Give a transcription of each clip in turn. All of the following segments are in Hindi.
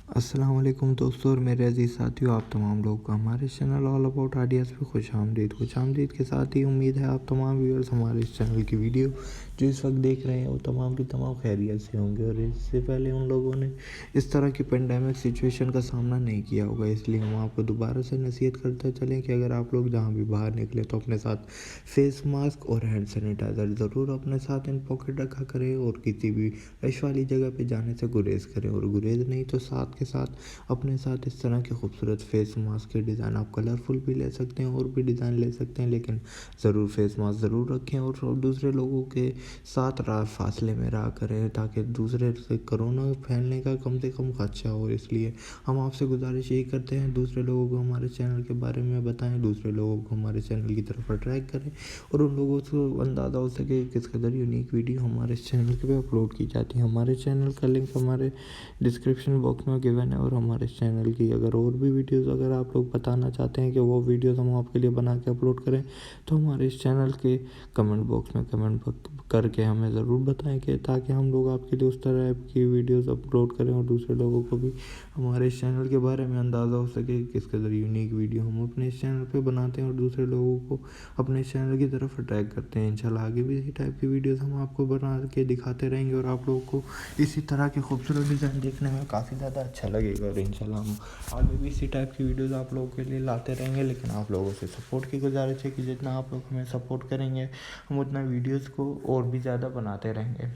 अस्सलाम वालेकुम दोस्तों और मेरे अजीज़ साथियों, आप तमाम लोगों का हमारे चैनल ऑल अबाउट आइडियाज़ पे खुश आमदीद के साथ ही उम्मीद है आप तमाम व्यूअर्स हमारे इस चैनल की वीडियो जो इस वक्त देख रहे हैं वो तमाम की तमाम खैरियत से होंगे। और इससे पहले उन लोगों ने इस तरह की पेंडेमिक सिचुएशन का सामना नहीं किया होगा, इसलिए हम आपको दोबारा से नसीहत करते चलें कि अगर आप लोग जहाँ भी बाहर निकले तो अपने साथ फेस मास्क और हैंड सैनिटाइज़र ज़रूर अपने साथ इन पॉकेट रखा करें और किसी भी रश वाली जगह पे जाने से गुरेज करें। और गुरेज नहीं तो साथ के साथ अपने साथ इस तरह के खूबसूरत फेस मास्क के डिज़ाइन आप कलरफुल भी ले सकते हैं और भी डिज़ाइन ले सकते हैं, लेकिन ज़रूर फेस मास्क ज़रूर रखें और दूसरे लोगों के साथ फासले में रहा करें ताकि दूसरे से कोरोना फैलने का कम से कम खदशा हो। इसलिए हम आपसे गुजारिश यही करते हैं, दूसरे लोगों को हमारे चैनल के बारे में बताएं, दूसरे लोगों को हमारे चैनल की तरफ अट्रैक्ट करें और उन लोगों को अंदाज़ा हो सके किस कदर यूनिक वीडियो हमारे चैनल पे अपलोड की जाती है। हमारे चैनल का लिंक हमारे डिस्क्रिप्शन बॉक्स में गिवन है और हमारे चैनल की अगर और भी वीडियोस अगर आप लोग बताना चाहते हैं कि वो वीडियोस हम आपके लिए बना के अपलोड करें तो हमारे इस चैनल के कमेंट बॉक्स में कमेंट करके हमें ज़रूर बताएं कि ताकि हम लोग आपके लिए उस तरह की वीडियोस अपलोड करें और दूसरे लोगों को भी हमारे इस चैनल के बारे में अंदाज़ा हो सके कि किस कदर यूनिक वीडियो हम अपने इस चैनल पे बनाते हैं और दूसरे लोगों को अपने इस चैनल की तरफ अट्रैक्ट करते हैं। इंशाल्लाह आगे भी इसी टाइप की वीडियोस हम आपको बना के दिखाते रहेंगे और आप लोगों को इसी तरह के खूबसूरत डिज़ाइन देखने में काफ़ी ज़्यादा अच्छा लगेगा। और इंशाल्लाह हम आगे भी इसी टाइप की वीडियोस आप लोगों के लिए लाते रहेंगे, लेकिन आप लोगों से सपोर्ट की गुजारिश है कि जितना आप लोग हमें सपोर्ट करेंगे हम उतना वीडियोस को और भी ज़्यादा बनाते रहेंगे।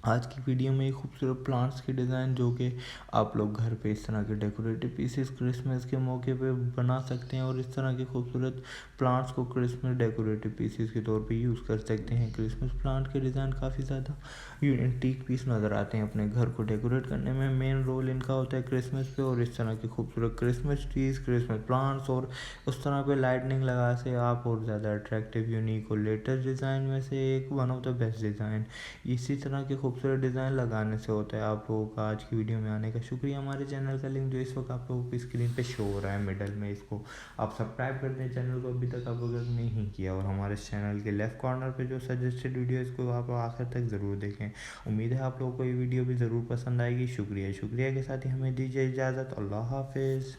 आज की वीडियो में एक खूबसूरत प्लांट्स के डिज़ाइन जो कि आप लोग घर पे इस तरह के डेकोरेटिव पीसेस क्रिसमस के मौके पे बना सकते हैं और इस तरह के खूबसूरत प्लांट्स को क्रिसमस डेकोरेटिव पीसेस के तौर पे यूज़ कर सकते हैं। क्रिसमस प्लांट के डिज़ाइन काफ़ी ज़्यादा यूनिक पीस नज़र आते हैं, अपने घर को डेकोरेट करने में मेन रोल इनका होता है क्रिसमस पे। और इस तरह के खूबसूरत क्रिसमस ट्रीज, क्रिसमस प्लांट्स और उस तरह पे लाइटनिंग लगा से आप और ज़्यादा अट्रैक्टिव, यूनिक और लेटेस्ट डिज़ाइन में से एक one of the best design इसी तरह के खूबसूरत डिज़ाइन लगाने से होता है। आप लोगों का आज की वीडियो में आने का शुक्रिया। हमारे चैनल का लिंक जो इस वक्त आप लोगों की स्क्रीन पे शो हो रहा है मिडल में, इसको आप सब्सक्राइब कर दें चैनल को अभी तक आप अगर नहीं किया। और हमारे चैनल के लेफ्ट कॉर्नर पे जो सजेस्टेड वीडियो है इसको आप आखिर तक ज़रूर देखें। उम्मीद है आप लोगों को ये वीडियो भी ज़रूर पसंद आएगी। शुक्रिया के साथ ही हमें दीजिए इजाज़त। अल्लाह हाफिज़।